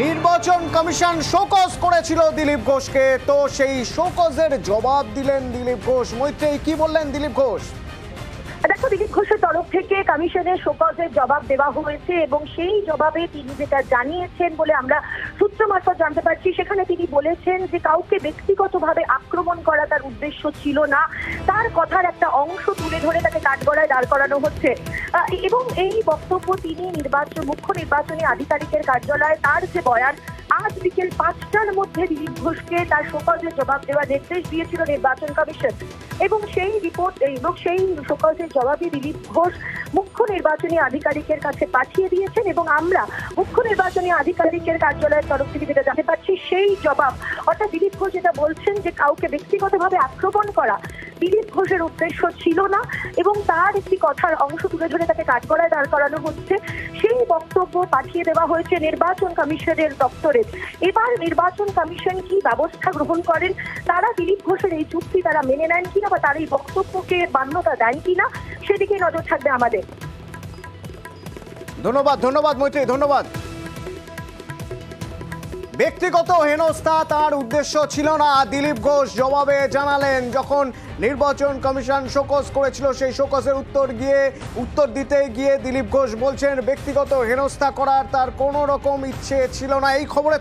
নির্বাচন commission show cause করেছিল দিলীপ ঘোষকে, তো সেই শোকজের জবাব দিলেন দিলীপ ঘোষ। মৈত্রেয়ী, কি বললেন দিলীপ ঘোষ? দেখো, দিলীপ ঘোষের তরফ থেকে কমিশনের শোকজের জবাব দেওয়া হয়েছে এবং সেই জবাবে তিনি যেটা জানিয়েছেন বলে আমরা সূত্র মারফত জানতে পারছি, সেখানে তিনি বলেছেন যে কাউকে ব্যক্তিগতভাবে আক্রমণ করা তার উদ্দেশ্য ছিল না। তার কথার একটা অংশ তুলে ধরে তাকে কাঠগড়ায় দাঁড় করানো হচ্ছে এবং এই বক্তব্য তিনি মুখ্য নির্বাচনী আধিকারিকের কার্যালয়ে তার যে বয়ান, আজ বিকেল 5টার মধ্যে দিলীপ ঘোষকে তার শোকজের জবাব দেওয়ার নির্দেশ দিয়েছিল নির্বাচন কমিশন এবং সেই রিপোর্ট এবং সেই শোকজের জবাবে দিলীপ ঘোষ মুখ্য নির্বাচনী আধিকারিকের কাছে পাঠিয়ে দিয়েছেন এবং আমরা মুখ্য নির্বাচনী আধিকারিকের কার্যালয়ের তরফ থেকে যেটা জানতে পারছি, সেই জবাব অর্থাৎ দিলীপ ঘোষ যেটা বলছেন যে কাউকে ব্যক্তিগতভাবে আক্রমণ করা দিলীপ ঘোষের উদ্দেশ্য ছিল না এবং তার একটি কথার অংশ তুলে ধরে তাকে কাঠগড়ায় দাঁড় করানো হচ্ছে, সেই বক্তব্য পাঠিয়ে দেওয়া হয়েছে নির্বাচন কমিশনের দপ্তরে। এবার নির্বাচন কমিশন কি ব্যবস্থা গ্রহণ করেন, তারা দিলীপ ঘোষের এই চুক্তি তারা মেনে নেন কিনা বা তার এই বক্তব্যকে মান্যতা দেন কিনা, সেদিকে নজর থাকবে আমাদের। ধন্যবাদ মৈত্রেয়ী, ধন্যবাদ। ব্যক্তিগত হেনস্থা তার উদ্দেশ্য ছিল না, দিলীপ ঘোষ জবাবে জানালেন। যখন নির্বাচন কমিশন শোকজ করেছিল, সেই শোকজের উত্তর দিতে গিয়ে দিলীপ ঘোষ বলছেন ব্যক্তিগত হেনস্থা করার তার কোনো রকম ইচ্ছে ছিল না। এই খবরে